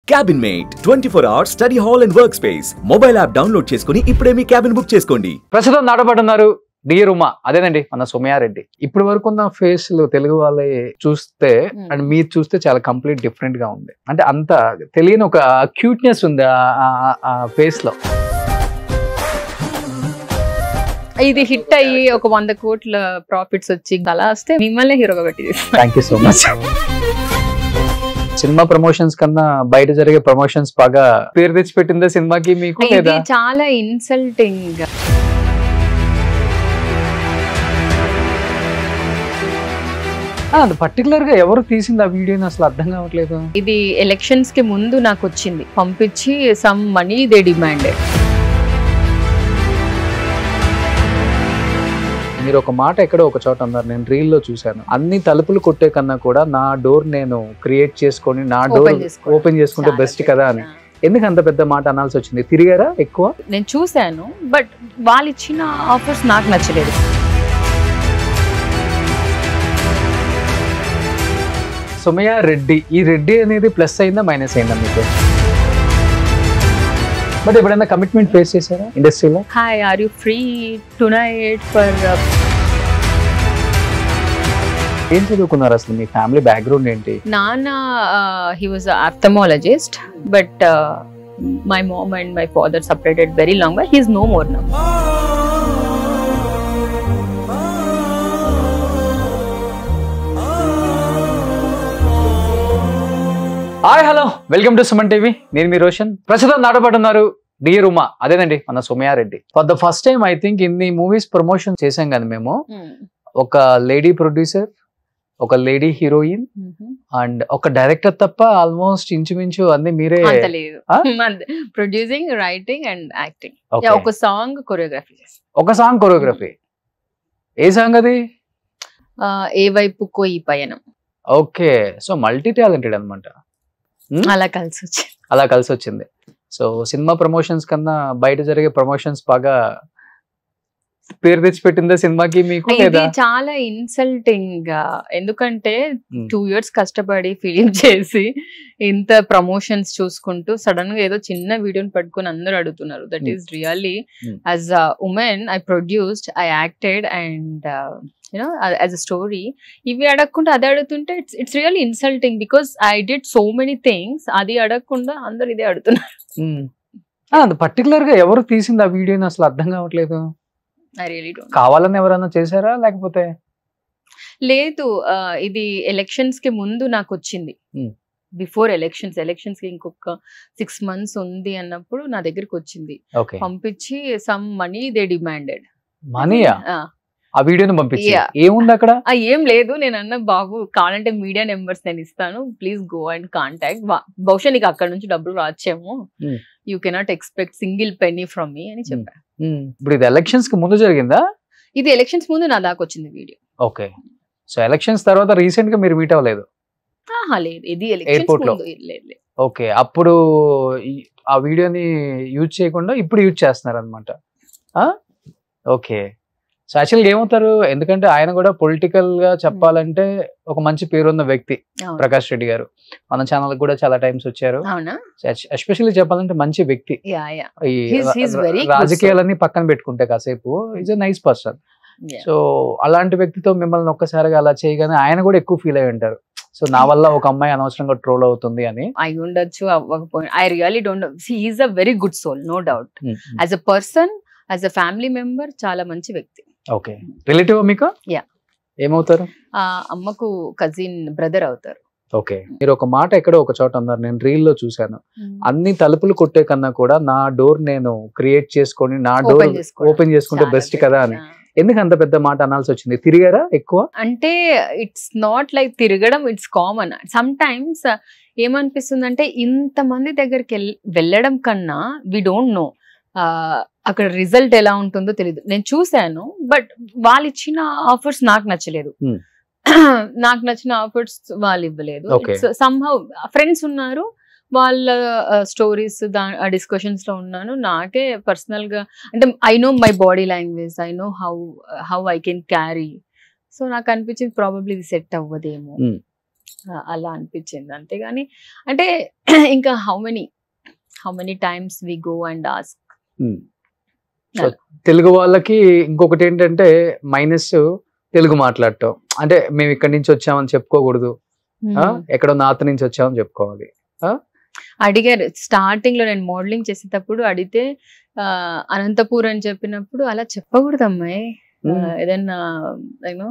Cabin mate 24 hours study hall and work space mobile app download చేసుకుని ఇప్పుడే మీ cabin book చేసుకోండి. ప్రస్తుతం నాటబడుతున్నారు డియర్ ఉమా, అదేనండి మన సోమయారెడ్డి. ఇప్పటి వరకు ఉన్న ఫేస్ తెలుగు వాళ్ళే చూస్తే అండ్ మీరు చూస్తే చాలా కంప్లీట్ డిఫరెంట్ గా ఉంది. అంటే అంత తెలియని ఒక క్యూట్నెస్ ఉంది ఆ ఫేస్ లో. ఇది హిట్ అయ్యి ఒక 100 కోట్ల ప్రాఫిట్స్ వచ్చి అలా వస్తే మిమ్మల్ని హీరోగా పెట్టి. Thank you so much. Cinema promotions కన్నా బయట జరిగే ప్రమోషన్స్ బాగా పేరు తెచ్చి పెట్టిందా సినిమాకి మీకు? ఇది చాలా ఇన్సల్టింగ్. పర్టికులర్ గా ఎవరు తీసింది ఆ వీడియోని అసలు అర్థం కావట్లేదు. ఇది ఎలక్షన్స్ కి ముందు నాకు వచ్చింది, పంపించి సమ్ మనీ దే డిమాండెడ్. మీరు ఒక మాట ఎక్కడో ఒక చోట అన్నారు, నేను రీల్ లో చూసాను. అన్ని తలుపులు కొట్టే కన్నా కూడా నా డోర్ నేను క్రియేట్ చేసుకొని నా డోర్ ఓపెన్ చేసుకుంటే బెస్ట్ కదా అని. ఎందుకు అంత పెద్ద మాట అనాల్సి వచ్చింది? తిరిగారా ఎక్కువ? నేను చూసాను, బట్ వాళ్ళు ఇచ్చిన ఆఫర్స్ నాకు నచ్చలేదు. సోమయారెడ్డి, ఈ రెడ్డి అనేది ప్లస్ అయిందా మైనస్ అయిందా మీకు? బట్ ఎప్పుడైనా కమిట్మెంట్ ఫేస్ చేశారా ఇండస్ట్రీలో? Hi, are you free tonight for? ఏం చదువుకున్నారు అసలు? మీ ఫ్యామిలీ బ్యాక్గ్రౌండ్ ఏంటి? నాన్న he was ophthalmologist, but my mom and my father separated very long back. He is no more now. Hi, hello, welcome to Suman TV. నేను మీ రోషన్. ప్రస్తుతం నాటబడుతున్నారు డియర్ ఉమా, అదేనండి మన Somayareddy. For the first time I think ఇన్ని movies promotion చేసాం కదా మేము. ఒక లేడీ ప్రొడ్యూసర్, ఒక లేడీ హీరోయిన్ అండ్ ఒక డైరెక్టర్ తప్ప ఆల్మోస్ట్ ఇంచుమించు అన్ని మీరే. Producing, writing and acting. ఒక సాంగ్ కొరియోగ్రఫీ. ఒక సాంగ్ కొరియోగ్రఫీ. ఏ సాంగ్ అది? ఏ వైపుకో ఈ పయనం. ఓకే, సో మల్టీ టాలెంటెడ్ అనమాట. అలా కలిసి వచ్చింది. సో సినిమా ప్రమోషన్స్ కన్నా బయట జరిగే ప్రమోషన్స్ బాగా పేరు తెచ్చి పెట్టిందా సినిమాకి మీకు? ఇది చాలా ఇన్సల్టింగ్. ఎందుకంటే 2 years కష్టపడి ఫిలిం చేసి ఇంత ప్రమోషన్స్ చూసుకుంటూ సడన్ గా ఏదో చిన్న వీడియోని పట్టుకుని అందరూ అడుగుతున్నారు. That is really as a women I produced, I acted and as a story. ఇవి అడగకుండా అదే అడుగుతుంటే it's really insulting because I did so many things. అది అడగకుండా అందరు ఇదే అడుగుతున్నారు. పర్టికులర్ గా ఎవరు తీసింది ఆ వీడియోని అసలు అర్థం కావట్లేదు. I really don't. కావాలని ఎవరైనా చేశారా లేకపోతే? లేదు, ఇది ఎలక్షన్స్ కి ముందు నాకు వచ్చింది. బిఫోర్ ఎలక్షన్స్ కి ఇంకొక 6 months ఉంది అన్నప్పుడు నా దగ్గరికి వచ్చింది, పంపించి సమ్ మనీ దే డిమాండెడ్. మనీయా? ఆ వీడియోని పంపించి ఏముంది అక్కడ? ఏం లేదు, నేను అన్న బాబు కావాలంటే మీడియా నెంబర్స్ నేను ఇస్తాను, ప్లీజ్ గో అండ్ కాంటాక్ట్. బహుశా నీకు అక్కడ నుంచి డబ్బులు రాచేమో, you cannot expect single penny from me అని చెప్పాను. ఇప్పుడు ఇది ఎలక్షన్స్ కి ముందు జరిగిందా? ఇది ఎలక్షన్స్ ముందు నా దాకా వచ్చింది వీడియో. ఓకే, సో ఎలక్షన్స్ తర్వాత రీసెంట్ గా మీరు మీట్ అవ్వలేదు? లేదు, ఇది ఎయిర్పోర్ట్ లో. ఓకే, అప్పుడు ఆ వీడియోని యూజ్ చేయకుండా ఇప్పుడు యూజ్ చేస్తున్నారు అనమాట. ఓకే, సో యాక్చువల్గా ఏమవుతారు, ఎందుకంటే ఆయన కూడా పొలిటికల్ గా చెప్పాలంటే ఒక మంచి పేరున్న వ్యక్తి ప్రకాష్ రెడ్డి గారు. మన ఛానల్ కూడా చాలా టైమ్స్ వచ్చారు. ఎస్పెషల్లీ చెప్పాలంటే మంచి వ్యక్తి. రాజకీయాలన్నీ పక్కన పెట్టుకుంటే కాసేపు is a nice person. So అలాంటి వ్యక్తితో మిమ్మల్ని ఒక్కసారిగా అలా చేయగానే ఆయన కూడా ఎక్కువ ఫీల్ అయి ఉంటారు, సో నా వల్ల ఒక అమ్మాయి అనవసరంగా ట్రోల్ అవుతుంది అని. అయి ఉండొచ్చు, అవ్వకపోయినా. I really don't know. He is a very good soul, no doubt. As a person, as a family member చాలా మంచి వ్యక్తి. ఓకే, రిలేటివ్ మీకు? యా. ఏమవుతారు? అమ్మకు కజిన్ బ్రదర్ అవుతారు. ఓకే, మీరు ఒక మాట ఎక్కడో ఒక చోట అన్నారు, నేను రీల్ లో చూసాను. అన్ని తలుపులు కొట్టే కన్నా కూడా నా డోర్ నేను క్రియేట్ చేసుకొని నా డోర్ ఓపెన్ చేసుకుంటే బెస్ట్ కదా అని. ఎందుకు అంత పెద్ద మాట అనాల్సి వచ్చింది? తిరిగారా ఎక్కువ? అంటే ఇట్స్ నాట్ లైక్ తిరగడం, ఇట్స్ కామన్. సమ్ టైమ్స్ ఏమనిపిస్తుంది అంటే ఇంతమంది దగ్గరికి వెళ్ళడం కన్నా వి డోంట్ నో అక్కడ రిజల్ట్ ఎలా ఉంటుందో తెలియదు. నేను చూసాను, బట్ వాళ్ళు ఇచ్చిన ఆఫర్స్ నాకు నచ్చలేదు. నాకు నచ్చిన ఆఫర్స్ వాళ్ళు ఇవ్వలేదు. సమ్హౌ ఫ్రెండ్స్ ఉన్నారు, వాళ్ళ స్టోరీస్ డిస్కషన్స్ లో ఉన్నాను. నాకే పర్సనల్ గా అంటే I know my body language, I know how I can carry. So నాకు అనిపించింది ప్రాబబ్లీ ఇది సెట్ అవ్వదేమో. అలా అనిపించింది. అంతేగాని అంటే ఇంకా how many times we go and ask. Telugu వాళ్ళకి ఇంకొకటి ఏంటంటే మైనస్ తెలుగు మాట్లాడటం. అంటే మేము ఇక్కడి నుంచి వచ్చామని చెప్పుకోకూడదు, ఎక్కడో నార్త్ నుంచి వచ్చామని చెప్పుకోవాలి. అడిగారు స్టార్టింగ్ లో, నేను మోడలింగ్ చేసేటప్పుడు అడిగితే అనంతపూర్ అని చెప్పినప్పుడు అలా చెప్పకూడదు అమ్మాయి, ఏదన్నా యూనో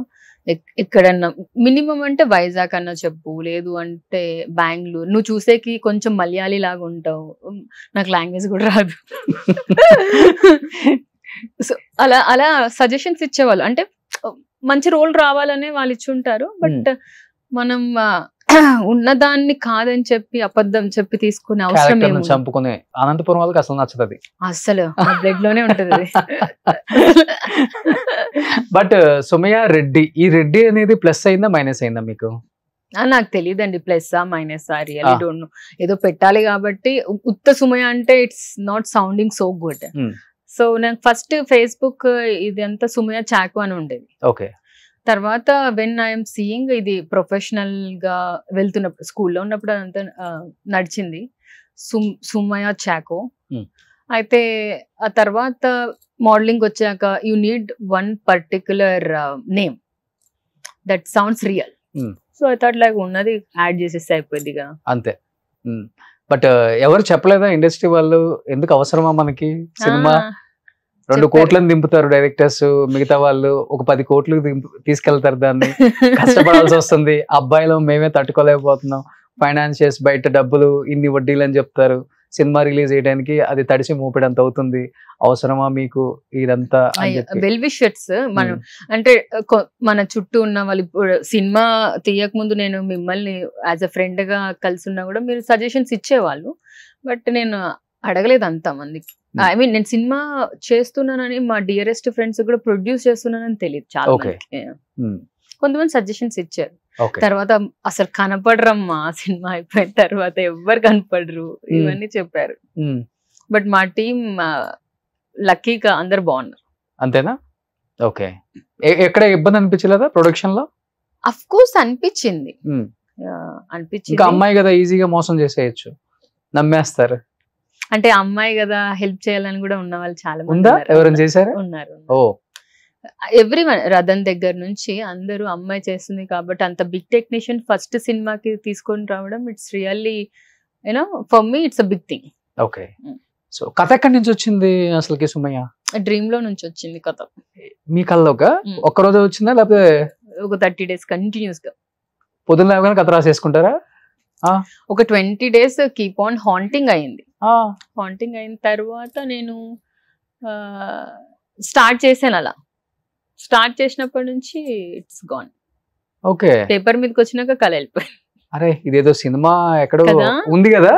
ఎక్కడన్నా మినిమం అంటే వైజాగ్ అన్నా చెప్పు, లేదు అంటే బెంగళూరు, నువ్వు చూసేకి కొంచెం మలయాళీ లాగా ఉంటావు, నాకు లాంగ్వేజ్ కూడా రాదు. సో అలా అలా సజెషన్స్ ఇచ్చేవాళ్ళు. అంటే మంచి రోల్ రావాలనే వాళ్ళు ఇచ్చుంటారు, బట్ మనం ఉన్నదాన్ని కాదని చెప్పి అబద్ధం చెప్పి తీసుకునే అవసరం ఏమి. చంపుకునే అనంతపురం వాళ్ళకి అసలు నచ్చదు, అసలు బ్లడ్ లోనే ఉంటది. బట్ సుమయ్య రెడ్డి, ఈ రెడ్డి అనేది ప్లస్ అయిందా మైనస్ అయిందా మీకు? నాకు తెలియదండి ప్లస్సా మైనసా, రియల్లీ డోంట్ నో. ఏదో పెట్టాలి కాబట్టి ఉత్త సుమయ్య అంటే it's not sounding so good. So నాకు ఫస్ట్ ఫేస్బుక్ ఇదంతా సుమయ్య చాకు అని ఉండేది. ఓకే. తర్వాత వెన్ ఐఎమ్ సీయింగ్ ఇది ప్రొఫెషనల్ గా వెళ్తున్నప్పుడు, స్కూల్లో ఉన్నప్పుడు అదంతా నడిచింది సుమయ్య చాకో. అయితే ఆ తర్వాత మోడలింగ్ వచ్చాక you need one particular name that sounds real. So I thought like ఉన్నది యాడ్ చేసేస్తే అయిపోయిందిగా అంతే. బట్ ఎవరు చెప్పలేదా ఇండస్ట్రీ వాళ్ళు, ఎందుకు అవసరమా మనకి సినిమా? 2 కోట్లను దింపుతారు డైరెక్టర్స్, మిగతా వాళ్ళు ఒక 10 కోట్లు తీసుకెళ్తారు, దాన్ని కష్టపడాల్సి వస్తుంది. అబ్బాయిలో మేమే తట్టుకోలేకపోతున్నాం, ఫైనాన్షియర్స్ బయట డబ్బులు ఇన్ని వడ్డీలు అని చెప్తారు, సినిమా రిలీజ్ చేయడానికి అది తడిసి మోపేడంత అవుతుంది, అవసరమా మీకు ఇదంతా? వెల్ విషర్స్ మనం అంటే మన చుట్టూ ఉన్న వాళ్ళు. ఇప్పుడు సినిమా తీయక ముందు నేను మిమ్మల్ని యాజ్ అ ఫ్రెండ్ గా కలిసి ఉన్నా కూడా మీరు సజెషన్స్ ఇచ్చేవాళ్ళు, బట్ నేను అడగలేదు అంత మందికి. ఐ మీన్ నేను సినిమా చేస్తున్నానని మా డియరెస్ట్ ఫ్రెండ్స్ కూడా ప్రొడ్యూస్ చేస్తున్నానని తెలియదు చాలా మందికి. కొంతమంది సజెషన్స్ ఇచ్చారు. తర్వాత అసలు కనపడరమ్మా సినిమా అయిపోయిన తర్వాత, ఎవ్వరు కనపడరు, ఇవన్నీ చెప్పారు. బట్ మా టీమ్ లక్కీగా అందరు బాగున్నారు. అంతేనా? ఓకే. ఎక్కడ ఇబ్బంది అనిపించలేదా ప్రొడక్షన్ లో? అఫ్ కోర్స్ అనిపించింది. అమ్మాయి కదా ఈజీగా మోసం చేసేయచ్చు, నమ్మేస్తారు. అంటే అమ్మాయి కదా హెల్ప్ చేయాలని కూడా ఉన్న వాళ్ళు చాలా మంది ఎవరైనా చేశారు ఉన్నారు. ఓ ఎవ్రీవన్, రథన్ దగ్గర నుంచి అందరూ అమ్మాయి చేస్తుంది కాబట్టి అంత బిగ్ టెక్నీషియన్ ఫస్ట్ సినిమాకి తీసుకొని రావడం, it's really you know for me it's a big thing. Okay. So కథ ఎక్కడి నుంచి వచ్చింది అసలుకి సుమయ్య? డ్రీమ్ లో నుంచి వచ్చింది కథ. మీ కల్లోగా ఒక్కరోజు వచ్చిందా లేకపోతే ఒక 30 days కంటిన్యూస్ గా? పొద్దున్న లేవగానే కథ రాసేసుకుంటారా? ఒక 20 days కీప్ ఆన్ హాంటింగ్ అయింది. హాంటింగ్ అయిన తర్వాత నేను స్టార్ట్ చేశాను. అలా స్టార్ట్ చేసినప్పటి నుంచి ఇట్స్ గాన్. ఓకే. పేపర్ మీదకి వచ్చినాక కళ వెళ్ళిపోయింది. అరే ఇదేదో సినిమా ఎక్కడో ఉంది కదా,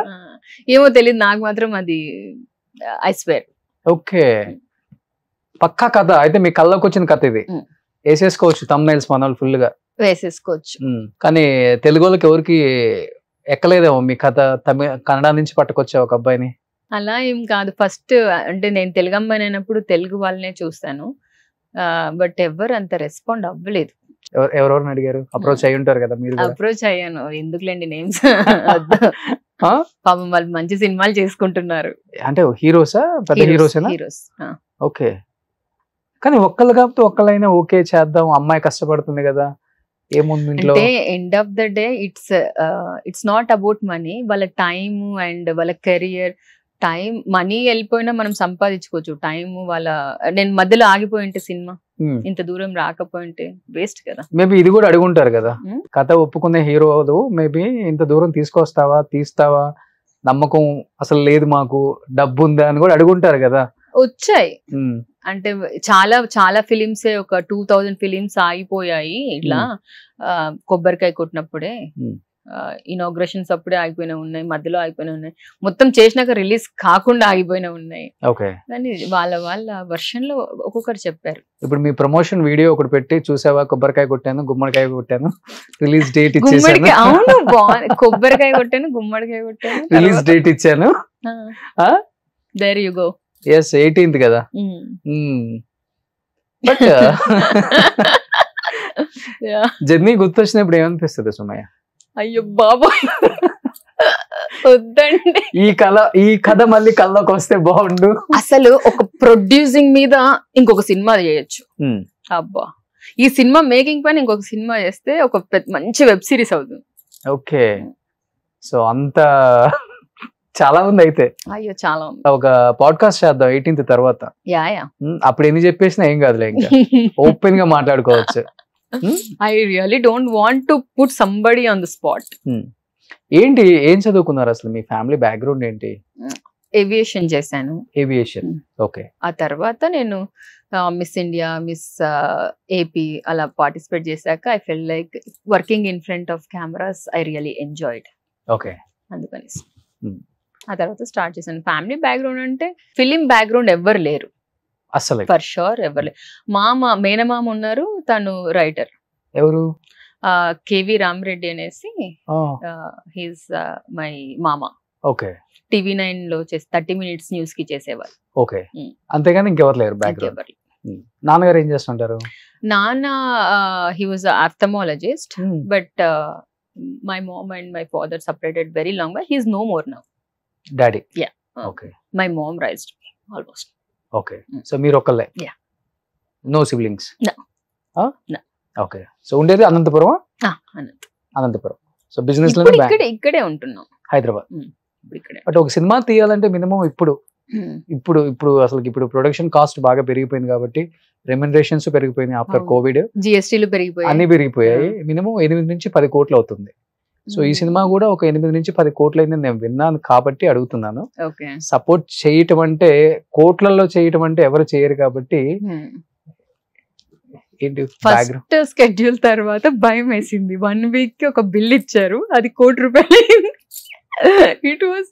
ఏమో తెలియదు నాకు మాత్రం, అది ఐ స్వేర్. ఓకే. పక్కా కథ అయితే మీ కళ్ళకి వచ్చిన కథ ఇది, వేసేసుకోవచ్చు thumbnails మన ఫుల్ గా వేసేసుకోవచ్చు. కానీ తెలుగు వాళ్ళకి ఎవరికి ఎక్కలేదేమో మీ కథ, కన్నడ నుంచి పట్టుకొచ్చా ఒక అబ్బాయిని? అలా ఏం కాదు. ఫస్ట్ అంటే నేను తెలుగు అమ్మాయి అయినప్పుడు తెలుగు వాళ్ళనే చూస్తాను, బట్ ఎవరు అంత రెస్పాండ్ అవ్వలేదు. ఎవరెవరిని అడిగారు? అప్రోచ్ అయ్యి ఉంటారు కదా మీరు? అప్రోచ్ అయ్యాను, ఎందుకులేండి నేమ్స్, పాపం వాళ్ళు మంచి సినిమాలు చేసుకుంటున్నారు. అంటే హీరోసా? పెద్ద హీరోసేనా? హీరోస్. ఓకే. కానీ ఒక్కళ్ళు కాబట్టి ఒక్కళ్ళైనా ఓకే చేద్దాం, అమ్మాయి కష్టపడుతుంది కదా, ఏముంది ఇంట్లో? అంటే end of the day it's not about money. వాళ్ళ టైమ్ అండ్ వాళ్ళ కెరియర్, టైం మనీ వెళ్ళిపోయినా మనం సంపాదించుకోవచ్చు. టైం వాళ్ళ, నేను మధ్యలో ఆగిపోయింటే సినిమా ఇంత దూరం రాకపోయింటే వేస్ట్ కదా. మేబీ ఇది కూడా అడుగుంటారు కదా, కథ ఒప్పుకునే హీరోలు మేబీ ఇంత దూరం తీసుకొస్తావా, తీస్తావా, నమ్మకం అసలు లేదు మాకు, డబ్బు ఉందా అని కూడా అడుగుంటారు కదా. వచ్చాయి అంటే చాలా చాలా ఫిలిమ్సే, ఒక 2000 ఫిలిమ్స్ ఆగిపోయాయి ఇట్లా. కొబ్బరికాయ కొట్టినప్పుడే, ఇనాగ్రేషన్స్ అప్పుడే ఆగిపోయినా ఉన్నాయి, మధ్యలో ఆగిపోయినా ఉన్నాయి, మొత్తం చేసినాక రిలీజ్ కాకుండా ఆగిపోయినా ఉన్నాయి. కానీ వాళ్ళ వాళ్ళ వర్షన్ లో ఒక్కొక్కరు చెప్పారు. ఇప్పుడు మీ ప్రమోషన్ వీడియో ఒకటి పెట్టి చూసావా, కొబ్బరికాయ కొట్టాను, గుమ్మడికాయ కొట్టాను, రిలీజ్ డేట్ ఇచ్చేసాను. అవును, కొబ్బరికాయ కొట్టాను, గుమ్మడికాయ కొట్టాను, రిలీజ్ డేట్ ఇచ్చాను. There you go. yes 18th కదా. బట్ జర్నీ గుర్తొచ్చినప్పుడు ఏమనిపిస్తుంది సుమయ్య? అయ్యో బాబోయ్ వద్దండి. ఈ కథ మళ్ళీ కల్లోకి వస్తే బాగుండు. అసలు ఒక ప్రొడ్యూసింగ్ మీద ఇంకొక సినిమా చేయొచ్చు. అబ్బా, ఈ సినిమా మేకింగ్ పైన ఇంకొక సినిమా చేస్తే ఒక మంచి వెబ్ సిరీస్ అవుతుంది. ఓకే, సో అంత చాలా ఉంది అయితే. అయ్యో చాలా ఉంది. ఒక పాడ్కాస్ట్ చేద్దాం 18th తర్వాత. యా అప్పుడు ఎన్ని చెప్పేసినా ఏం కాదులే, ఇంకా ఓపెన్ గా మాట్లాడుకోవచ్చు. I really don't want to put somebody on the spot. ఏంటి, ఏం చదువుకున్నారు అసలు? మీ ఫ్యామిలీ బ్యాక్గ్రౌండ్ ఏంటి? ఏవియేషన్ చేశాను. Aviation, okay. ఆ తర్వాత నేను మిస్ ఇండియా, మిస్ ఏపీ అలా పార్టిసిపేట్ చేశాక I fell like working in front of cameras I really enjoyed. Okay, అందుకని ఆ తర్వాత స్టార్ట్ చేశాను. ఫ్యామిలీ బ్యాక్గ్రౌండ్ అంటే ఫిలిం బ్యాక్గ్రౌండ్ ఎవ్వరు లేరు అసలు, ఫర్ షూర్ ఎవరు లేరు. మేనమామ ఉన్నారు, తను రైటర్. ఎవరు? కేవి రామరెడ్డి అనేసి, హీస్ మై మామ. ఓకే, TV9 లో 30 minutes న్యూస్ కి చేసేవారు. ఓకే, అంతేగాని ఇంకెవరు లేరు బ్యాక్గ్రౌండ్. నాన్నగారు ఏం చేస్తుంటారు? నాన్న he was ophthalmologist, but my mom and my father separated very long back. He is no more now. Daddy? Yeah. Okay. My mom raised almost. Okay, so మీరు ఒక్కళ్ళే? Yeah. No siblings? No. Okay, so ఉండేది Anantapuram? Anantapuram. So business లో ఇక్కడే ఉంటున్నాం, Hyderabad. But ఒక సినిమా తీయాలంటే minimum ఇప్పుడు అసలు ఇప్పుడు ప్రొడక్షన్ కాస్ట్ బాగా పెరిగిపోయింది కాబట్టి రెమ్యునరేషన్స్ పెరిగిపోయినాయి. ఆఫ్టర్ కోవిడ్ జిఎస్టీలు పెరిగిపోయాయి, అన్ని పెరిగిపోయాయి. మినిమం 8 నుంచి 10 కోట్లు అవుతుంది. సో ఈ సినిమా కూడా ఒక 8 నుంచి 10 కోట్లు అయిందని నేను విన్నాను కాబట్టి అడుగుతున్నాను. సపోర్ట్ చేయటం అంటే కోట్లలో చేయటం అంటే ఎవరు చేయరు కాబట్టి ఏంటి? ఫస్ట్ స్కెడ్యూల్ తర్వాత భయం వేసింది. 1 week కి ఒక బిల్ ఇచ్చారు, అది ₹1,00,00,000. ఇట్ వాస్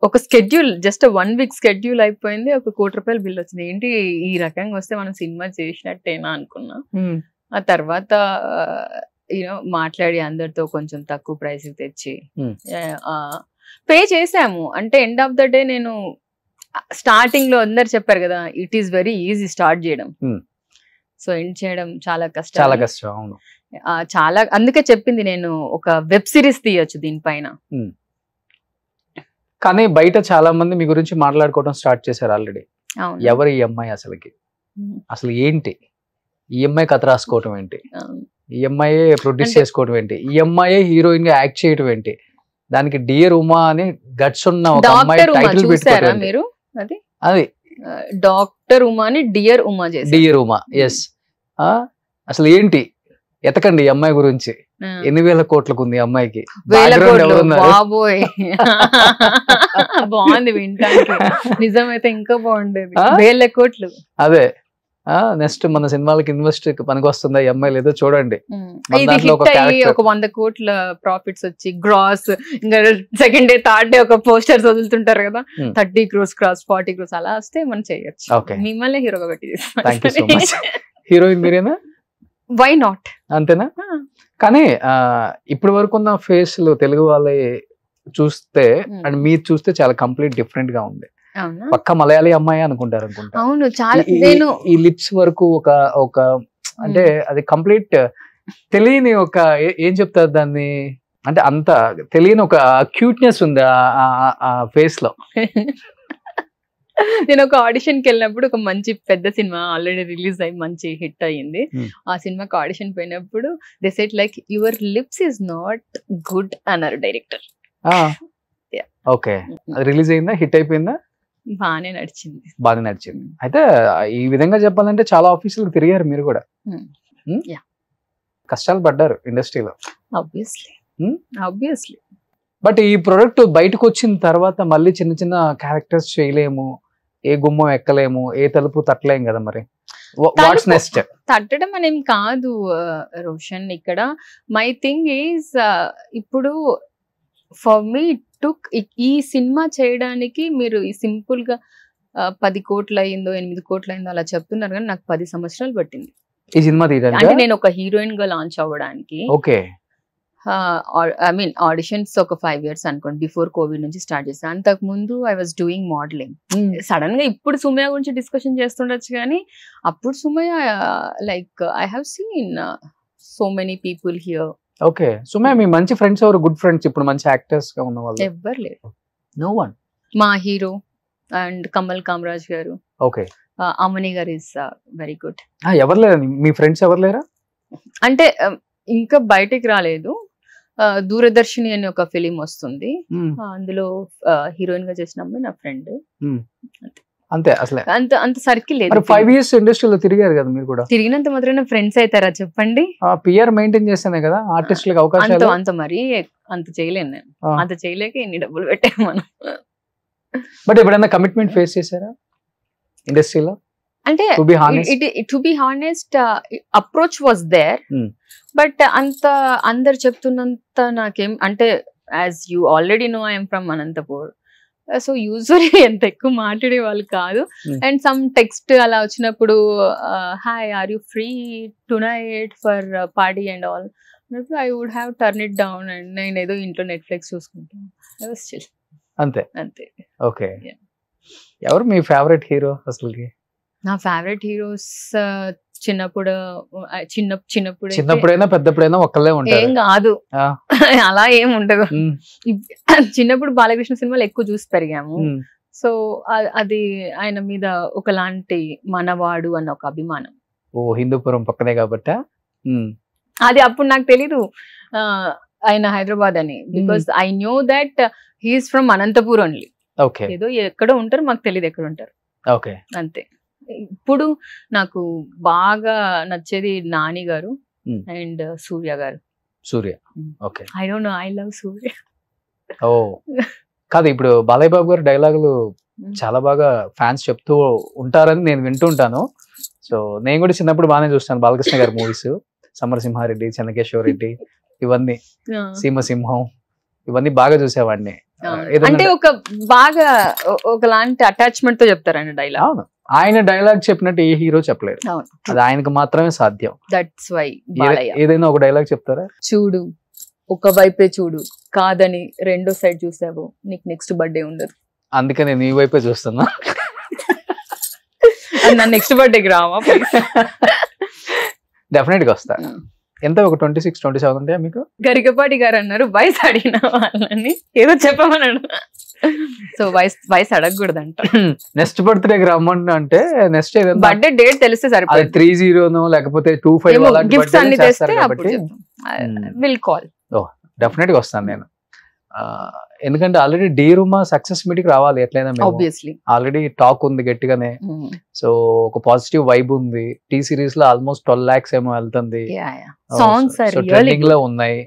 ఒక స్కెడ్యూల్, జస్ట్ 1 week స్కెడ్యూల్ అయిపోయింది, ఒక ₹1,00,00,000 బిల్ వచ్చింది. ఏంటి ఈ రకంగా వస్తే మనం సినిమా చేసినట్టేనా అనుకున్నా. ఆ తర్వాత మాట్లాడి అందరితో కొంచెం తక్కువ ప్రైస్ తెచ్చి పే చేసాము. అంటే ఎండ్ ఆఫ్ ద డే నేను స్టార్టింగ్ లో అందరు చెప్పారు కదా, it is very easy start చేయడం, సో ఎండ్ చేయడం చాలా కష్టం. చాలా కష్టం, అవును. చాలా, అందుకే చెప్పింది నేను ఒక వెబ్ సిరీస్ తీయొచ్చు దీనిపైన. కానీ బయట చాలా మంది మీ గురించి మాట్లాడుకోవడం స్టార్ట్ చేశారు ఆల్రెడీ. ఎవరు ఈ అమ్మాయి అసలుకి, అసలు ఏంటి ఈ అమ్మాయి కథ రాసుకోవటం ఏంటి, ఈ అమ్మాయి ప్రొడ్యూస్ చేసుకోవడం ఏంటి, ఈ అమ్మాయి హీరోయిన్ గా యాక్ట్ చేయటం ఏంటి, దానికి డియర్ ఉమా అని గట్స్ ఉన్న ఒక అమ్మాయి టైటిల్ పెట్టుకోరా మీరు? అది డాక్టర్ ఉమా అని డియర్ ఉమా చేశారు. Dear Uma, yes. అసలు ఏంటి, ఎతకండి ఈ అమ్మాయి గురించి. 8,000 కోట్లకు ఉంది అమ్మాయికి. బాబోయ్ బాగుంది వింటానికి, నిజమైతే ఇంకా బాగుండేది. 1,000 కోట్లు. అదే, నెక్స్ట్ మన సినిమాలకి ఇన్వెస్ట్ పనికి వస్తుందా ఈ అమ్మాయి లేదో చూడండి. ఒక 100 కోట్ల ప్రాఫిట్స్ వచ్చి గ్రాస్, ఇంకా సెకండ్ డే థర్డ్ డే ఒక పోస్టర్స్ వదులుతుంటారు కదా, 30 crores క్రాస్ 40 crores అలా వస్తే మనం చేయొచ్చు. మిమ్మల్ని హీరోగా పెట్టి హీరోయిన్ మీరేనా? వై నాట్, అంతేనా? కానీ ఇప్పటి వరకు ఉన్న ఫేస్లు తెలుగు వాళ్ళే చూస్తే అండ్ మీరు చూస్తే చాలా కంప్లీట్ డిఫరెంట్ గా ఉంది. పక్క మలయాళీ అమ్మాయి అనుకుంటారు. అవును, చాలా. ఈ లిప్స్ వరకు ఒక అంటే అది కంప్లీట్ తెలియని ఒక ఏం చెప్తారు దాన్ని, అంటే అంత తెలియని ఒక క్యూట్నెస్ ఉంది ఆ ఫేస్ లో. నేను ఒక ఆడిషన్ కి వెళ్ళినప్పుడు, ఒక మంచి పెద్ద సినిమా ఆల్రెడీ రిలీజ్ అయ్యి మంచి హిట్ అయ్యింది. ఆ సినిమాకి ఆడిషన్ పోయినప్పుడు they said like your lips is not good అన్నారు డైరెక్టర్. ఓకే, రిలీజ్ అయిందా, హిట్ అయిపోయిందా? బానే నడిచింది. అయితే ఈ విధంగా చెప్పాలంటే చాలా ఆఫీసులకు తిరిగారు మీరు కూడా, కష్టాలు పడ్డారు ఇండస్ట్రీలో. ఆబ్వియస్లీ. బట్ ఈ ప్రొడక్ట్ బయటకు వచ్చిన తర్వాత మళ్ళీ చిన్న చిన్న క్యారెక్టర్స్ చేయలేము, ఏ గుమ్మం ఎక్కలేము, ఏ తలుపు తట్టలేము కదా, మరి వాట్స్ నెక్స్ట్? తట్టడం అనేం కాదు రోషన్, ఇక్కడ మై థింగ్ ఈజ్ ఇప్పుడు ఫర్ మీ టుక్ ఈ సినిమా చేయడానికి మీరు ఈ సింపుల్ గా 10 కోట్లు అయిందో 8 కోట్లు అయిందో అలా చెప్తున్నారు, కానీ నాకు 10 సంవత్సరాలు పట్టింది ఈ సినిమా తీయడానికి. అంటే నేను ఒక హీరోయిన్ గా లాంచ్ అవ్వడానికి. ఓకే, ఐ మీన్ ఆడిషన్స్ ఒక 5 years అనుకోండి, బిఫోర్ కోవిడ్ నుంచి స్టార్ట్ చేస్తాను. అంతకు ముందు I was doing modelling. Sudden గా ఇప్పుడు సుమయ్య గురించి డిస్కషన్ చేస్తుండొచ్చు, కానీ అప్పుడు Sumayya like I have seen so many people here okay. Sumaye మీ మంచి ఫ్రెండ్స్ ఎవరు, గుడ్ ఫ్రెండ్స్ ఇప్పుడు మంచి యాక్టర్స్ గా ఉన్న వాళ్ళు? ఎవ్వరు లేరు. No one. మా హీరో అండ్ కమల్ కామరాజ్ గారు, ఓకే. అమని గారు ఇస్ వెరీ గుడ్. ఎవరు లేరా మీ ఫ్రెండ్స్, ఎవరు లేరా? అంటే ఇంకా బయటికి రాలేదు. దూరదర్శిని అని ఒక ఫిలిం వస్తుంది, అందులో హీరోయిన్ గా చేసిన అమ్మాయి నా ఫ్రెండ్. అంతే, అసలే అంత అంత సర్కిల్ లేదు. 5 years ఇండస్ట్రీలో తిరిగారు కదా మీరు కూడా. తిరిగినంత మాత్రమే ఫ్రెండ్స్ అవుతారా చెప్పండి? పిఆర్ మెయింటైన్ చేస్తేనే కదా ఆర్టిస్టులకు అవకాశాలు. అంత మరీ అంత చేయలేను నేను, అంత చేయలేక ఇన్ని డబ్బులు పెట్టాము మనం. బట్ ఎప్పుడైనా కమిట్మెంట్ ఫేస్ చేశారా ఇండస్ట్రీలో? అంటే to be honest approach was there, but అంత అందరు చెప్తున్నంత నాకేం అంటే, as you already know I'm from Anantapur, so usually ఎంత ఎక్కువ మాట్లాడే వాళ్ళు కాదు. అండ్ సమ్ టెక్స్ట్ అలా వచ్చినప్పుడు hi are you free tonight for party and all, I would have turn it down and నేను ఏదో ఇంట్లో నెట్ఫ్లిక్స్ చూసుకుంటాను. I was chill. అంతే అంతే. ఓకే. ఎవరు మీ ఫేవరెట్ హీరో అసలుకి? నా ఫేవరెట్ హీరోస్ చిన్నప్పుడైనా పెద్దప్పుడైనా ఒక్కళ్ళే ఉంటారు? ఏం కాదు, అలా ఏం ఉండదు. చిన్నప్పుడు బాలకృష్ణ సినిమాలు ఎక్కువ చూసి పెరిగాము, సో అది ఆయన మీద ఒకలాంటి మనవాడు అన్న ఒక అభిమానం. ఓ, హిందూపురం పక్కనే కాబట్టి అది అప్పుడు నాకు తెలీదు ఆయన హైదరాబాద్ అని, because I knew that he is from Anantapur only. Okay. ఏదో ఎక్కడో ఉంటారు, మాకు తెలియదు ఎక్కడ ఉంటారు. ఓకే. అంతే. ఇప్పుడు నాకు బాగా నచ్చేది నాని గారు అండ్ సూర్య గారు. Surya, okay. I don't know, I love Surya. ఓ కాదు, ఇప్పుడు బాలయ్య బాబు గారు డైలాగులు చాలా బాగా ఫ్యాన్స్ చెప్తూ ఉంటారని నేను వింటుంటాను. సో నేను కూడా చిన్నప్పుడు బాగానే చూస్తాను బాలకృష్ణ గారి మూవీస్, సమరసింహారెడ్డి, చెన్నకేశ్వర రెడ్డి, ఇవన్నీ, సీమసింహం, ఇవన్నీ బాగా చూసేవాడిని. అంటే ఒక బాగా ఒకలాంటి అటాచ్మెంట్ తో చెప్తారండి డైలాగ్. ఆయన డైలాగ్ చెప్పినట్టు ఏ హీరో చెప్పలేరు, అది ఆయనకు మాత్రమే సాధ్యం. దట్స్ వై ఏదైనా ఒక డైలాగ్ చెప్తారా? చూడు ఒక వైపే చూడు, కాదని రెండో సైడ్ చూసావు, నీకు నెక్స్ట్ బర్త్డే ఉండదు. అందుకే నేను ఈ వైపే చూస్తున్నా. నా నెక్స్ట్ బర్త్డేకి రావా? డెఫినెట్ గా వస్తా. ఎంత, ఒక 26, 27 ఉంటాయా మీకు? గరికపాటి గారు అన్నారు వయసు అడిగిన వాళ్ళని ఏదో చెప్పమన్నాడు, సో వయసు అడగకూడదంట. నెక్స్ట్ బర్త్డేకి రమ్మంటే అంటే నెక్స్ట్ బర్త్డే డేట్ తెలిస్తే సరిపోతుంది. 30 లేకపోతే 25 గిఫ్ట్స్ అన్ని తెస్తే విల్ కాల్. డెఫినెట్ గా వస్తాను నేను, ఎందుకంటే ఆల్రెడీ డి రూమా సక్సెస్ మీటింగ్ రావాలి ఎట్లయినా. ఆల్రెడీ టాక్ ఉంది గట్టిగానే, సో ఒక పాజిటివ్ వైబ్ ఉంది. టీ సిరీస్ లో ఆల్మోస్ట్ 12 lakhs ఏమో వెళ్తుంది, ట్రెండింగ్ లో ఉన్నాయి.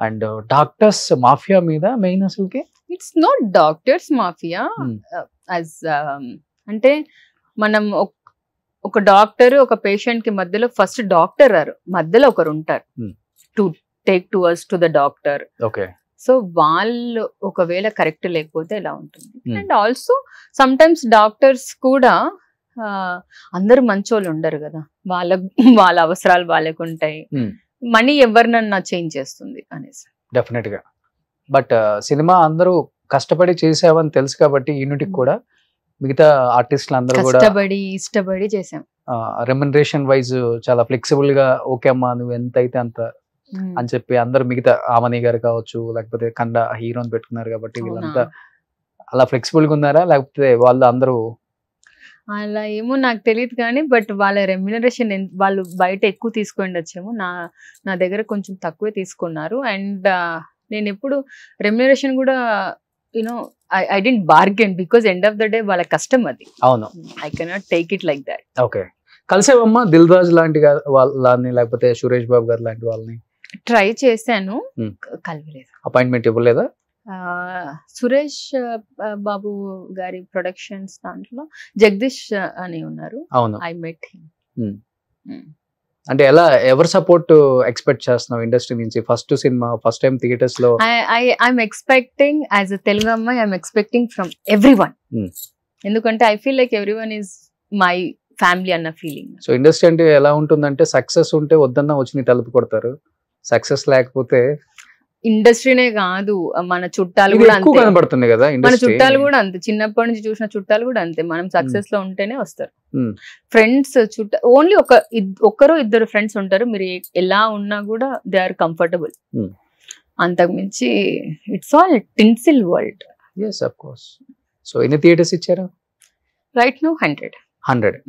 అండ్ డాక్టర్స్ మాఫియా మీద మెయిన్ అసలుకి ఇట్స్ నాట్ డాక్టర్స్ మాఫియా, అంటే మనం ఒక డాక్టర్ ఒక పేషెంట్ కి మధ్యలో ఫస్ట్ డాక్టర్ మధ్యలో ఒకరు ఉంటారు to take to us to the doctor. Okay. So వాళ్ళు ఒకవేళ కరెక్ట్ లేకపోతే ఎలా ఉంటుంది. And also sometimes doctors కూడా అందరూ మంచోళ్ళు ఉండరు కదా, వాళ్ళ అవసరాలు వాళ్ళకు ఉంటాయి. మనీ ఎవరినన్నా చేంజ్ చేస్తుంది అనేసి. డెఫినెట్ గా. బట్ సినిమా అందరూ కష్టపడి చేసావని తెలుసు కాబట్టి యూనిట్కి కూడా మిగతా ఆర్టిస్టులు అందరూ కూడా ఇష్టపడి చేసాం. రెమ్యునరేషన్ వైజ్ చాలా ఫ్లెక్సిబుల్ గా, ఓకే అమ్మా నువ్వు ఎంత అయితే అంత అని చెప్పి అందరు, మిగతా ఆమని గారు కావచ్చు, లేకపోతే కండ హీరోని పెట్టుకున్నారు కాబట్టి వీళ్ళంతా అలా ఫ్లెక్సిబుల్ గా ఉన్నారా, లేకపోతే వాళ్ళు అందరూ అలా ఏమో నాకు తెలియదు కానీ, బట్ వాళ్ళ రెమ్యునరేషన్ వాళ్ళు బయట ఎక్కువ తీసుకొని వచ్చాము, నా దగ్గర కొంచెం తక్కువే తీసుకున్నారు. అండ్ నేను ఎప్పుడు రెమ్యునరేషన్ కూడా you know I don't bargain, because end of the day వాళ్ళ కష్టం అది. అవును, I cannot take it like that. Okay. కలిసేవమ్మా దిల్ రాజు లాంటి వాళ్ళని, లేకపోతే సురేష్ బాబు గారు లాంటి వాళ్ళని? ట్రై చేశాను, కలవలేదు. అపాయింట్మెంట్ ఇవ్వలేదా? సురేష్ బాబు గారి ప్రొడక్షన్స్ దాంట్లో జగదీష్ అని ఉన్నారు. అవును, ఐ మెట్ హిమ్. అంటే ఎలా, ఎవరు సపోర్ట్ ఎక్స్పెక్ట్ చేస్తున్నావు ఇండస్ట్రీ నుంచి? ఫస్ట్ సినిమా, ఫస్ట్ టైం థియేటర్స్ లో. I'm expecting as a Telugu అమ్మాయి, ఐఎమ్ ఎక్స్పెక్టింగ్ ఫ్రమ్ ఎవ్రీవన్, ఎందుకంటే I feel like everyone is my family అన్న ఫీలింగ్. సో ఇండస్ట్రీ అంటే ఎలా ఉంటుందంటే, సక్సెస్ ఉంటే వద్దన్నా వచ్చి నీ తలుపు కొడతారు, సక్సెస్ లేకపోతే ఇండస్ట్రీనే కాదు, మన చుట్టాలు కూడా అంతే కనబడుతుంది కదా, మన చుట్టాలు కూడా అంతే, చిన్నప్పటి నుంచి చూసిన చుట్టాలు కూడా అంతే. మనం సక్సెస్ లో ఉంటేనే వస్తారు ఫ్రెండ్స్. ఓన్లీ ఒక్కరు ఇద్దరు ఫ్రెండ్స్ ఉంటారు, మీరు ఎలా ఉన్నా కూడా దే ఆర్ కంఫర్టబుల్. అంతకు మించి it's all tinsel world. yes of course. So ఎన్ని థియేటర్స్ ఇచ్చారు right now? 100.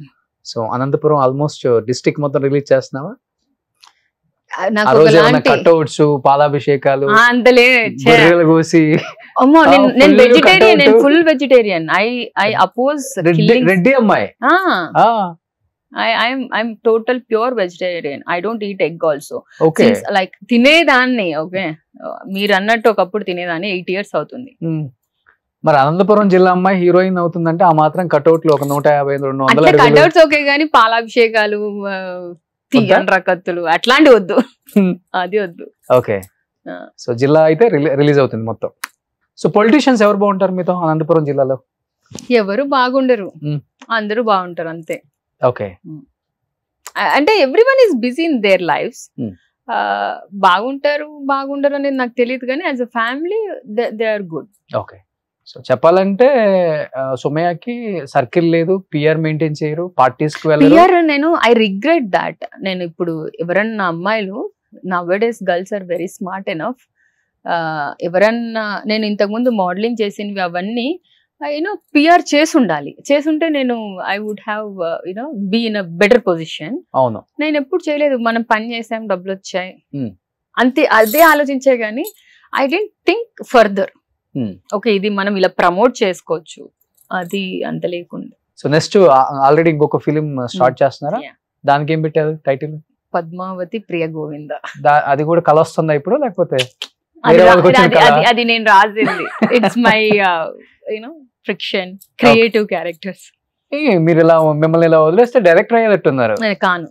So Anantapuram almost district మొత్తం రిలీజ్ చేస్తున్నావా? నాకు కట్అవుట్స్, పాలాభిషేకాలు, అంతలే కోసి. అమ్మో, నేను వెజిటేరియన్, నేను full vegetarian. I oppose Reddy అమ్మాయి. I'm total pure vegetarian. I don't eat egg also. Okay. Since, like తినేదాన్ని. ఓకే, మీరు అన్నట్టు ఒకప్పుడు తినేదాన్ని. 8 years అవుతుంది. మరి అనంతపురం జిల్లా అమ్మాయి హీరోయిన్ అవుతుందంటే ఆ మాత్రం కట్అవుట్ లో ఒక 150-200 కట్అవుట్స్ ఓకే గానీ పాలాభిషేకాలు, తీయని రకత్తులు అట్లాంటి వద్దు. అది వద్దు. ఓకే, సో జిల్లా అయితే రిలీజ్ అవుతుంది మొత్తం. సో పొలిటీషియన్స్ ఎవరు బాగుంటారు మీతో అనంతపురం జిల్లాలో? ఎవరు బాగుండరు, అందరూ బాగుంటారు అంతే. ఓకే, అంటే everyone is busy in their lives. బాగుండరు అనేది నాకు తెలియదు కానీ as a family they are good. Okay, so చెప్పాలంటే సుమయ్యకి సర్కిల్ లేదు, పిఆర్ మెయింటైన్ చేయరు, పార్టీస్ కి వెళ్ళరు. నేను ఐ రిగ్రెట్ దాట్. నేను ఇప్పుడు ఎవరన్నా అమ్మాయిలు, nowadays girls are very smart enough. ఎవరన్నా, నేను ఇంతకు ముందు మోడలింగ్ చేసినవి అవన్నీ పిఆర్ చేసుంటే నేను I would have be in a better position. అవును, నేను ఎప్పుడు చేయలేదు. మనం పని చేసాం, డబ్బులు వచ్చాయి అంతే, అదే ఆలోచించే గానీ I don't think further. Okay, ఇది మనం ఇలా ప్రమోట్ చేసుకోవచ్చు, అది అంత లేకుండా. సో నెక్స్ట్ ఆల్రెడీ ఇంకొక ఫిలిం స్టార్ట్ చేస్తున్నారా? దానికి ఏం పెట్టారు టైటిల్? పద్మావతి ప్రియ గోవింద. అది కూడా కల వస్తుందా ఇప్పుడు, లేకపోతే అది నేను రాసింది? It's my friction, creative characters. మీరు ఇలా మిమ్మల్ని ఇలా వదిలేస్తే డైరెక్టర్ అయ్యేటట్టున్నారు. కాను,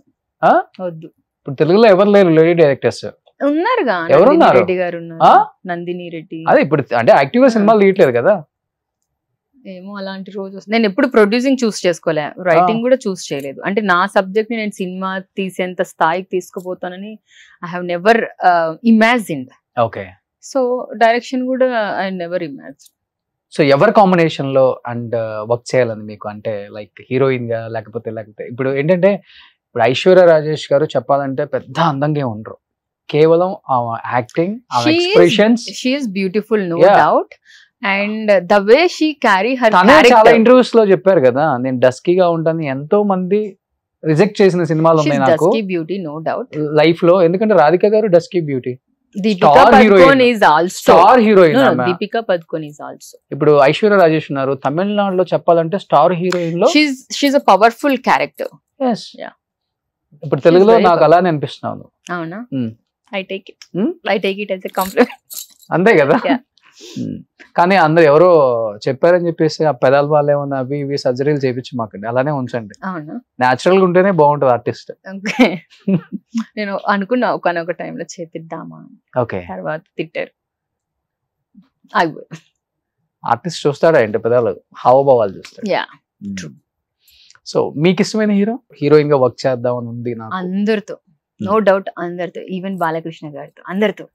వద్దు. ఇప్పుడు తెలుగులో ఎవరు లేరు లేడీ డైరెక్టర్స్? ఉన్నారుగా, రెడ్డి గారు ఉన్నారు, నందిని రెడ్డి. అదే ఇప్పుడు అంటే యాక్టివ్ గా సినిమాలు తీయట్లేదు కదా. ఏమో అలాంటి రోజు నేను ఎప్పుడు ప్రొడ్యూసింగ్ చూస్ చేసుకోలే, రైటింగ్ కూడా చూస్ చేయలేదు. అంటే నా సబ్జెక్ట్ ని నేను సినిమా తీసేంత స్థాయికి తీసుకుపోతానని I have never imagined. Okay, so direction కూడా ఐ నెవర్ ఇమాజిన్. సో ఎవరి కాంబినేషన్ లో అండ్ వర్క్ చేయాలని మీకు, అంటే లైక్ హీరోయిన్ గా లేకపోతే ఇప్పుడు ఏంటంటే ఇప్పుడు ఐశ్వర్య రాజేష్ గారు చెప్పాలంటే పెద్ద అందంగా ఉండరు, కేవలం acting, expressions. She is beautiful, no doubt. And the way she carry her character. చాలా ఇంటర్వ్యూస్ లో చెప్పారు కదా, నేను డస్కీగా ఉంటాను, ఎంతో మంది రిజెక్ట్ చేసిన సినిమాలు ఉన్నాయి నాకు బ్యూటీ, నో డౌట్ లైఫ్ లో. ఎందుకంటే రాధిక గారు dusky beauty, Deepika Padukone is also star heroine. Deepika Padukone is also. ఇప్పుడు ఐశ్వర్య రాజేష్ ఉన్నారు, తమిళనాడులో చెప్పాలంటే స్టార్ హీరోయిన్ లో she's a powerful character. Yes, yeah. ఇప్పుడు తెలుగులో నాకు అలానే అనిపిస్తున్నాను. అవునా? I take it as a compliment. అంతే కదా. కానీ అందరు ఎవరో చెప్పారని చెప్పేసి ఆ పెదాల వాళ్ళు ఏమన్నా అవి ఇవి సర్జరీలు చేయించమాకండి, అలానే ఉంచండి. నేచురల్ గా ఉంటేనే బాగుంటది ఆర్టిస్ట్. నేను అనుకున్నా ఒకనొక టైంలో చేపిద్దామా, ఓకే, తర్వాత తిట్టారు. ఆర్టిస్ట్ చూస్తాడా ఏంటి పెదాలు, హావభావాలు చూస్తాడు. సో మీకు ఇష్టమైన హీరోయిన్ గా వర్క్ చేద్దామని ఉంది నాకు? అందరితో, నో డౌట్, అందరితో, ఈవెన్ బాలకృష్ణ గారితో, అందరితో.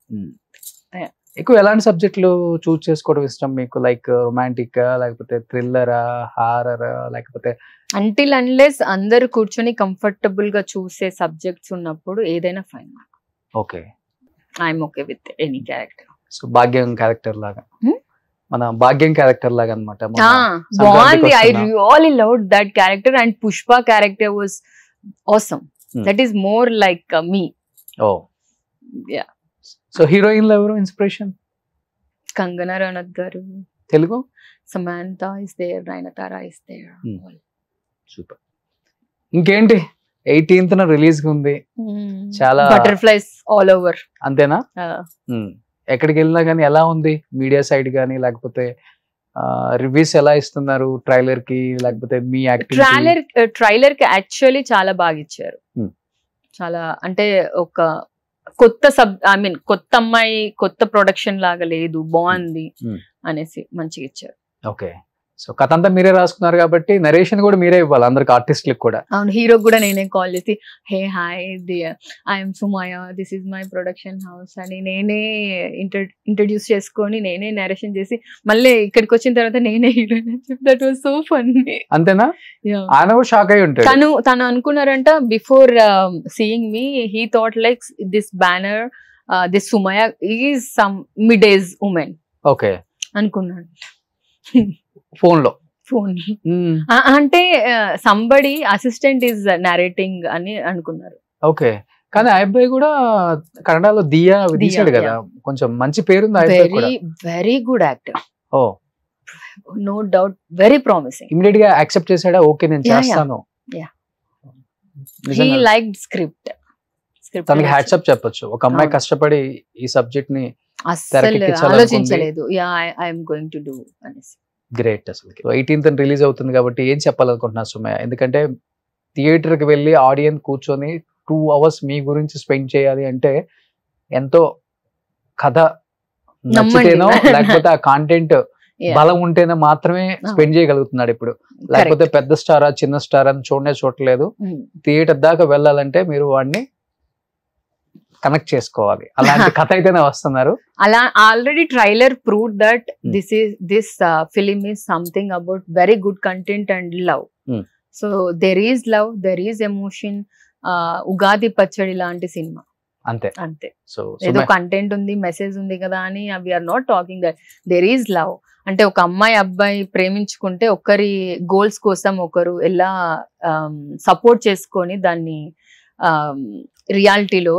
ఎక్కువ ఎలాంటి సబ్జెక్టులు చూస్ చేసుకోవడం ఇష్టం మీకు? లైక్ రొమాంటిక్ లేకపోతే థ్రిల్లరా, హారరా, లేకపోతే? అంటిల్ అన్లెస్ అందరు కూర్చొని కంఫర్టబుల్ గా చూసే సబ్జెక్ట్స్ ఉన్నప్పుడు ఏదైనా fine. Okay, I'm okay with any character. So Bhagyam character లాగా, మన భాగ్యం క్యారెక్టర్ లాగా అన్నమాట. బాగుంది. I really loved that character and Pushpa character was awesome. That is more like me. Oh yeah. So heroine లో ఎవరు inspiration? Kangana Ranaut garu. Telugu? Samantha is there, Nayanthara is there. Super. ఇంకేంటి 18th release ఉంది, చాలా బటర్ఫ్లైస్ ఆల్ ఓవర్. అంతేనా? ఎక్కడికి వెళ్ళినా కానీ ఎలా ఉంది మీడియా సైడ్ కానీ, లేకపోతే రివ్యూస్ ఎలా ఇస్తున్నారు ట్రైలర్ కి, లేకపోతే మీ యాక్టింగ్? ట్రైలర్ కి యాక్చువల్లీ చాలా బాగా ఇచ్చారు. చాలా అంటే ఒక కొత్త కొత్త అమ్మాయి, కొత్త ప్రొడక్షన్ లాగా లేదు, బాగుంది అనేసి మంచిగా ఇచ్చారు. ఓకే, సో కథ అంతా మీరే రాసుకున్నారు కాబట్టి నరేషన్ కూడా మీరే ఇవ్వాలి అందరికి ఆర్టిస్టులకు కూడా. అవును, హీరో కూడా నేనే కాల్ చేసి hey hi I'm Sumaya, this is my production house అని నేనే ఇంట్రడ్యూస్ చేసుకొని నేనే నరేషన్ చేసి మళ్ళీ ఇక్కడికి వచ్చిన తర్వాత నేనే హీరోయిన్ అని చెప్పి దట్ వాజ్ సో ఫన్నీ. అంతేనా? ఆయన కూడా షాక్ అయి ఉంటాడు. తను అనుకున్నారంట before seeing me he thought like this banner this Sumaya is some mid age women okay అనుకున్నాడు ఫోన్ లో. అంటే సంబడి అసిస్టెంట్ ఈజ్ నరేటింగ్ అని అనుకున్నారు. ఓకే, కానీ ఆ అబ్బాయి కూడా కన్నడలో దియా తీశాడు కదా, కొంచెం మంచి పేరుంది. Very good actor. Oh no doubt, very promising. Immediate గా యాక్సెప్ట్ చేశాడా? ఓకే నేను చేస్తాను. He liked script. తనకి హ్యాట్స్ అప్ చెప్పొచ్చు. ఒక అమ్మాయి కష్టపడి ఈ సబ్జెక్ట్ ని అస్సలు ఆలోచించలేదు. Yeah I am going to do అనేసి. గ్రేట్. అసలు 18th రిలీజ్ అవుతుంది కాబట్టి ఏం చెప్పాలనుకుంటున్నా సుమయ? ఎందుకంటే థియేటర్ కి వెళ్ళి ఆడియన్స్ కూర్చొని 2 hours మీ గురించి స్పెండ్ చేయాలి అంటే ఎంతో కథ నచ్చితేనో లేకపోతే ఆ కాంటెంట్ బలం ఉంటేనే మాత్రమే స్పెండ్ చేయగలుగుతున్నాడు ఇప్పుడు. లేకపోతే పెద్ద స్టారా చిన్న స్టార్ అని చూడలేదు. థియేటర్ దాకా వెళ్ళాలంటే మీరు వాడిని కనెక్ట్ చేసుకోవాలి. అలాంటి కథ అయితేనే వస్తున్నారు. అలా already trailer prove that this film is something about very good content and love. So there is love, there is emotion. Ugadi పచ్చడి లాంటి సినిమా అంతే అంతే. సో ఏదో కంటెంట్ ఉంది, మెసేజ్ ఉంది కదా అని we're not talking that. There is love అంటే ఒక అమ్మాయి అబ్బాయి ప్రేమించుకుంటే ఒకరి గోల్స్ కోసం ఒకరు ఎలా సపోర్ట్ చేసుకొని దాన్ని రియాలిటీలో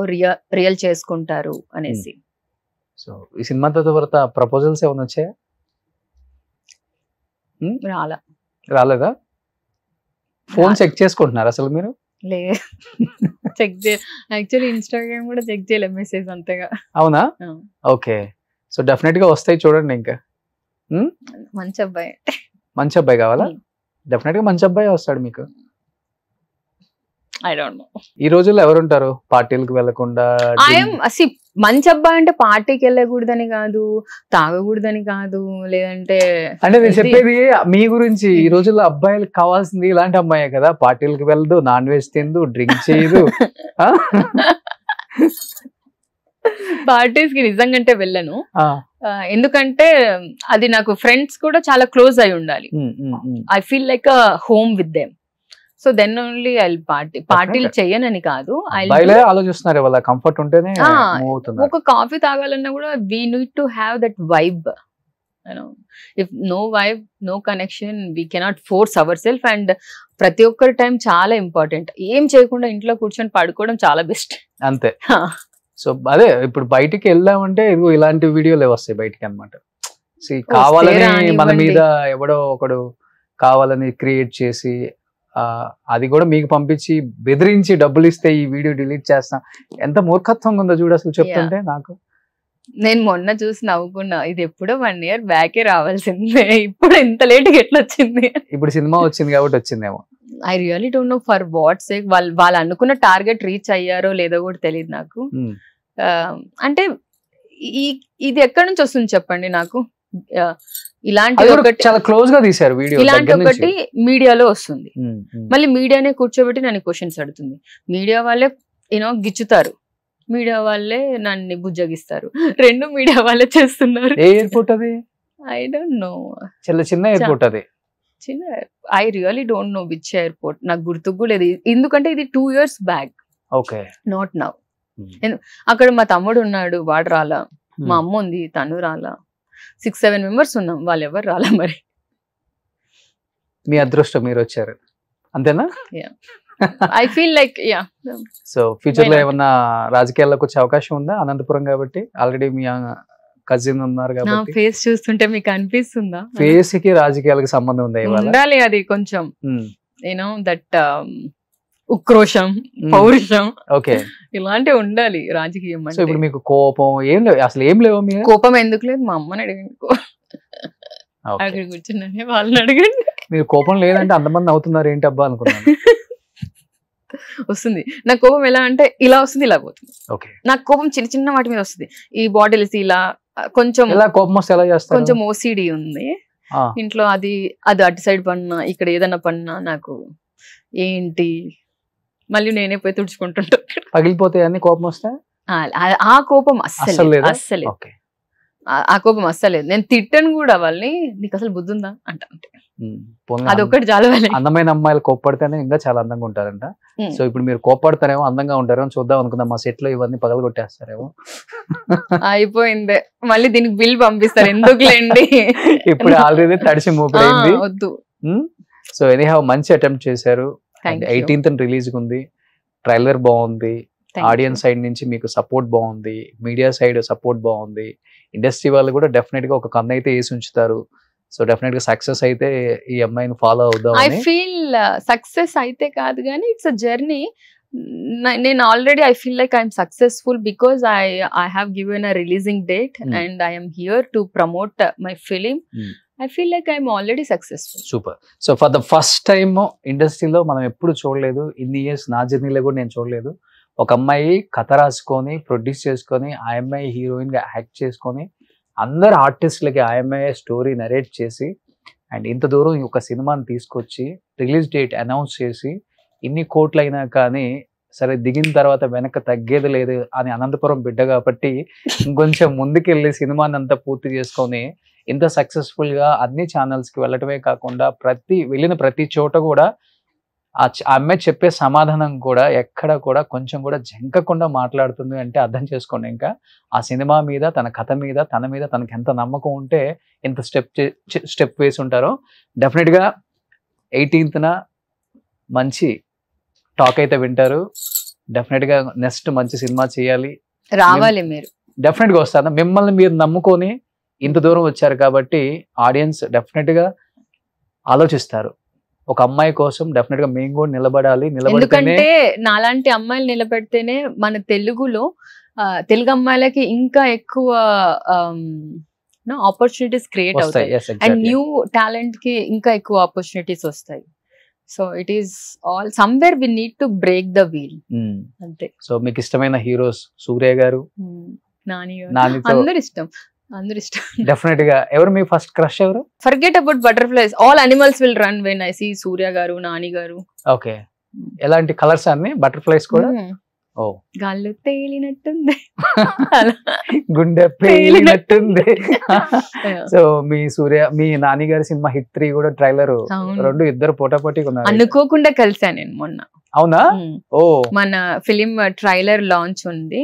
రియల్ చేసుకుంటారు అనేసి. సో ఈ సినిమా తర్వాత ప్రపోజల్స్ ఏమైనా వచ్చాయా? రాలేదా? ఫోన్ చెక్ చేసుకుంటున్నారు అసలు మీరు? లే, చెక్ యాక్చువల్లీ ఇన్స్టాగ్రామ్ కూడా చెక్ చేయలేదు మెసేజ్ అంతగా. అవునా? ఓకే. సో డెఫినెట్ గా వస్తాయి చూడండి. ఇంకా మంచి అబ్బాయి. మంచి అబ్బాయి కావాలా? డెఫినెట్ గా మంచి అబ్బాయి వస్తాడు మీకు. I don't know. ఈ రోజుల్లో ఎవరుంటారు పార్టీలకు వెళ్లకుండా? మంచి అబ్బాయి అంటే పార్టీకి వెళ్ళకూడదని కాదు, తాగకూడదని కాదు, లేదంటే అంటే నేను చెప్పేది మీ గురించి. ఈ రోజుల్లో అబ్బాయిలకు కావాల్సింది ఇలాంటి అమ్మాయే కదా, పార్టీలకు వెళ్ళదు, నాన్ వెజ్ తిందు, డ్రింక్ చేయదు. పార్టీస్ కి నిజంగా అంటే వెళ్ళను, ఎందుకంటే అది నాకు ఫ్రెండ్స్ కూడా చాలా క్లోజ్ అయి ఉండాలి. I feel like a home with them. So then only I పార్టీలు చెయ్యనని కాదు, ఆలోచిస్తున్నారు వాళ్ళ కంఫర్ట్ ఉంటేనే. ఒక కాఫీ తాగాలన్నా కూడా we need to have that vibe. If no vibe, no connection, we cannot force our self. And ప్రతి ఒక్కరి టైం చాలా ఇంపార్టెంట్. ఏం చేయకుండా ఇంట్లో కూర్చొని పడుకోవడం చాలా బెస్ట్. అంతే. సో అదే ఇప్పుడు బయటికి వెళ్దామంటే ఇదిగో ఇలాంటి వీడియోలు వస్తాయి బయటికి అనమాట. కావాలని మన మీద ఎవడో ఒకడు కావాలని క్రియేట్ చేసి అది కూడా మీకు పంపించి బెదిరించి డబ్బులు ఇస్తే ఈ వీడియో డిలీట్ చేస్తా. ఎంత మూర్ఖత్వంగా ఉందో చూడు అసలు చెప్తుంటే. నాకు నేను మొన్న చూసి నవ్వుకున్నా, ఇది ఎప్పుడో 1 year బ్యాకే రావాల్సిందే, ఇప్పుడు ఎంత లేట్ గా ఎట్లా వచ్చింది. ఇప్పుడు సినిమా వచ్చింది కాబట్టి వచ్చిందేమో. I really don't no for what sake. వాళ్ళు అనుకున్న టార్గెట్ రీచ్ అయ్యారో లేదో కూడా తెలియదు నాకు. అంటే ఇది ఎక్కడి నుంచి వస్తుంది చెప్పండి నాకు. ఇలాంటి చాలా క్లోజ్ గా తీశారు వీడియో. ఇలాంటి ఒకటి మీడియాలో వస్తుంది, మళ్ళీ మీడియానే కూర్చోబెట్టి నన్ను క్వశ్చన్స్ అడుగుతుంది. మీడియా వాళ్ళే గిచ్చుతారు, మీడియా వాళ్ళే నన్ను బుజ్జగిస్తారు. 2 మీడియా వాళ్ళే చేస్తున్నారు. ఏ ఎయిర్పోర్ట్ అది? I don't no. చిన్న ఎయిర్పోర్ట్ అది. I really don't no which airport, నాకు గుర్తుకు కూడా లేదు. ఎందుకంటే ఇది 2 years back, okay, not now. అక్కడ మా తమ్ముడు ఉన్నాడు, వాడు రాలా. మా అమ్మ ఉంది, తను రాలా. 6-7 members ఉన్నాం, వాళ్ళు ఎవరు రాలా. మరి మీ అదృష్టం, మీరు వచ్చారు అంతేనా? I feel like yeah. So future లో ఏమన్నా రాజకీయాల్లోకి వచ్చే అవకాశం ఉందా? అనంతపురం కాబట్టి ఆల్రెడీ మీ కజిన్ ఉన్నారు కాబట్టి. ఫేస్ చూస్తుంటే మీకు అనిపిస్తుందా ఫేస్ కి రాజకీయాలకు సంబంధం ఉందా? ఉండాలి, అది కొంచెం దట్ ఉక్రోషం, పౌరుషం, ఓకే, ఇలాంటివి ఉండాలి రాజకీయం. సో ఇప్పుడు మీకు కోపం ఏం లేవు, అసలు ఏం లేవు? కోపం ఎందుకు లేదు? మా అమ్మని అడగండి, అక్కడ కూర్చున్నానే వాళ్ళని అడగండి. మీరు కోపం లేదంటే అంతమంది అవుతున్నారు ఏంటి అబ్బా అనుకున్నాను. వస్తుంది నాకు కోపం. ఎలా అంటే ఇలా వస్తుంది, ఇలా పోతుంది. ఓకే, నాకు కోపం చిన్న చిన్న వాటి మీద వస్తుంది. ఈ బాటిల్స్ ఇలా కొంచెం కోపం వస్తే ఎలా చేస్తారు? కొంచెం ఓసిడి ఉంది. ఇంట్లో అది అటు సైడ్ పడినా ఇక్కడ ఏదన్నా పడినా నాకు ఏంటి మళ్ళీ నేనే పోయి తుడుచుకుంటుంటా. పగిలిపోతే అన్ని కోపం వస్తే ఆ కోపం అస్సలే ఆ కోపం అస్సలేదు. నేను తిట్టను కూడా వాళ్ళని, నీకు అసలు బుద్ధి ఉందా అంట. అదొకటి చాలా అందమైన అమ్మాయిలు కోప్పడితేనే ఇంకా చాలా అందంగా ఉంటారంట. సో ఇప్పుడు మీరు కోప్పడతారేమో అందంగా ఉంటారేమో చూద్దాం అనుకుందాం, మా సెట్ లో ఇవన్నీ పగలగొట్టేస్తారేమో. అయిపోయిందే, మళ్ళీ దీనికి బిల్ పంపిస్తారు ఎందుకులేండి. ఇప్పుడు ఆల్రెడీ తడిసి మూపిరైంది. వద్దు. సో ఎనీహౌ మంచి అటెంప్ట్ చేశారు. 18th రిలీజ్ ఉంది, ట్రైలర్ బాగుంది, ఆడియన్స్ సైడ్ నుంచి మీకు సపోర్ట్ బాగుంది, మీడియా సైడ్ సపోర్ట్ బాగుంది, ఇండస్ట్రీ వాళ్ళు కూడా డెఫినెట్ గా ఒక కన్ను అయితే వేసి ఉంచుతారు. సో డెఫినెట్ గా సక్సెస్ అయితే ఈ అమ్మాయిని ఫాలో అవుదాం. ఐ ఫీల్ సక్సెస్ అయితే కాదు కానీ ఇట్స్ అ జర్నీ. నేను already I feel like I'm successful because I have given a releasing date and I'm here to promote my film. I feel like I'm already successful. Super. So for the first time ఇండస్ట్రీలో మనం ఎప్పుడు చూడలేదు, ఇన్ని years నా జర్నీలో కూడా నేను చూడలేదు, ఒక అమ్మాయి కథ రాసుకొని ప్రొడ్యూస్ చేసుకొని ఆ అమ్మాయి హీరోయిన్ గా యాక్ట్ చేసుకొని అందరు ఆర్టిస్టులకి ఆ అమ్మాయి స్టోరీ నరేట్ చేసి అండ్ ఇంత దూరం ఒక సినిమాని తీసుకొచ్చి రిలీజ్ డేట్ అనౌన్స్ చేసి ఇన్ని కోట్లు అయినా కానీ సరే దిగిన తర్వాత వెనక తగ్గేది లేదు అని అనంతపురం బిడ్డ కాబట్టి ఇంకొంచెం ముందుకెళ్ళి సినిమాని అంతా పూర్తి చేసుకొని ఇంత సక్సెస్ఫుల్ గా అన్ని ఛానల్స్ కి వెళ్ళటమే కాకుండా వెళ్ళిన ప్రతి చోట కూడా ఆ అమ్మాయి చెప్పే సమాధానం కూడా ఎక్కడ కూడా కొంచెం కూడా జంకకుండా మాట్లాడుతుంది అంటే అర్థం చేసుకోండి. ఇంకా ఆ సినిమా మీద, తన కథ మీద, తన మీద తనకి ఎంత నమ్మకం ఉంటే ఎంత స్టెప్ వేసి ఉంటారో. డెఫినెట్ గా 18th మంచి టాక్ అయితే వింటారు. డెఫినెట్ గా నెక్స్ట్ మంచి సినిమా చేయాలి, రావాలి. మీరు డెఫినెట్ గా వస్తారు. మిమ్మల్ని మీరు నమ్ముకొని ఇంత దూరం వచ్చారు కాబట్టి ఆడియన్స్ డెఫినెట్ గా ఆలోచిస్తారు. ఒక అమ్మాయి కోసం డెఫినెట్ గా మేము కూడా నిలబడాలి. ఎందుకంటే నాలాంటి అమ్మాయిలు నిలబెడితేనే మన తెలుగులో తెలుగు అమ్మాయిలకి ఇంకా ఎక్కువ ఆపర్చునిటీస్ క్రియేట్ అవుతాయి అండ్ న్యూ టాలెంట్ కి ఇంకా ఎక్కువ ఆపర్చునిటీస్ వస్తాయి. So it is all somewhere we need to break the wheel అంతే. సో మీకు ఇష్టమైన హీరోస్ సూర్య గారు, నాని గారు, అందరు ఇష్టం. డెఫినెట్ గా. ఎవరు మీ ఫస్ట్ క్రష్ ఎవరు? Forget about butterflies, all animals will run when I see Surya గారు, నాని గారు. ఓకే. ఎలాంటి కలర్స్ అన్ని? బటర్ఫ్లైస్ కూడా? ఓ, గాల్లో తేలినట్టుంది, గుండె పేలినట్టుంది. సో మీ నాని గారి సినిమా హిట్ 3 కూడా ట్రైలర్ రెండు ఇద్దరు పోటాపోటీగా ఉన్నారు. అనుకోకుండా కలిసాను నేను మొన్న. అవునా? ఓ, మన ఫిలిం ట్రైలర్ లాంచ్ ఉంది.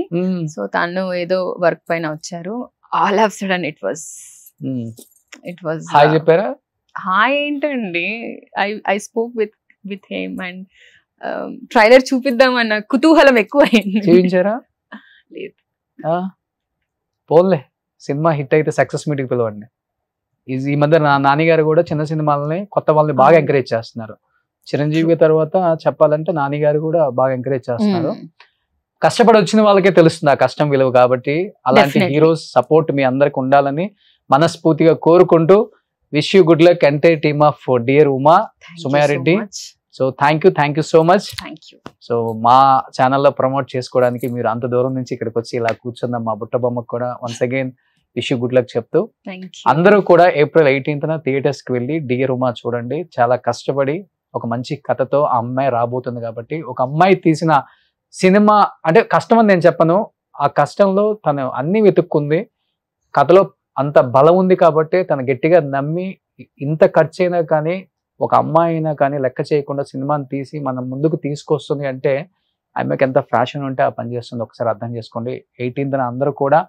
సో తను ఏదో వర్క్ పైన వచ్చారు. All of sudden it was hi చెప్పారా? హాయ్ ఏంటండి, I spoke with him and trailer చూపిద్దామన్న కుతూహలం ఎక్కువ అయింది. చూపించారా? లేదు. పోన్లే, సినిమా హిట్ అయితే సక్సెస్ మీట్కి పిలవండి. ఈ మధ్య నాని గారు కూడా చిన్న సినిమాలని కొత్త వాళ్ళని బాగా ఎంకరేజ్ చేస్తున్నారు. చిరంజీవి తర్వాత చెప్పాలంటే నాని గారు కూడా బాగా ఎంకరేజ్ చేస్తున్నారు. కష్టపడి వచ్చిన వాళ్ళకే తెలుస్తుంది ఆ కష్టం విలువ. కాబట్టి అలాంటి హీరోస్ సపోర్ట్ మీ అందరికి ఉండాలని మనస్ఫూర్తిగా కోరుకుంటూ wish you good luck entire team of dear Uma Sumayareddy. So thank you so much. So మా ఛానల్లో ప్రమోట్ చేసుకోవడానికి మీరు అంత దూరం నుంచి ఇక్కడికి వచ్చి ఇలా కూర్చుందాం మా బుట్ట బొమ్మకు కూడా once again wish you good luck చెప్తూ అందరూ కూడా April 18th థియేటర్స్ కి వెళ్ళి డియర్ ఉమా చూడండి. చాలా కష్టపడి ఒక మంచి కథతో ఆ అమ్మాయి రాబోతుంది. కాబట్టి ఒక అమ్మాయి తీసిన సినిమా అంటే కష్టం అని నేను చెప్పను, ఆ కష్టంలో తను అన్ని వెతుక్కుంది. కథలో అంత బలం ఉంది కాబట్టి తను గట్టిగా నమ్మి ఇంత ఖర్చు అయినా కానీ ఒక అమ్మాయి అయినా కానీ లెక్క చేయకుండా సినిమాని తీసి మనం ముందుకు తీసుకొస్తుంది అంటే ఆమెకి ఎంత ఫ్యాషన్ ఉంటే ఆ పని చేస్తుంది. ఒకసారి అర్థం చేసుకోండి. 18th అందరూ కూడా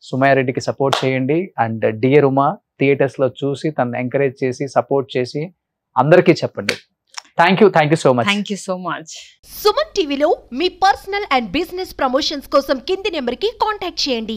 సుమయారెడ్డికి సపోర్ట్ చేయండి. అండ్ డియర్ ఉమా థియేటర్స్ లో చూసి తను ఎంకరేజ్ చేసి సపోర్ట్ చేసి అందరికీ చెప్పండి. Thank you so much. Suman టీవీలో మీ పర్సనల్ అండ్ బిజినెస్ ప్రమోషన్స్ కోసం కింది నెంబర్కి కాంటాక్ట్ చేయండి.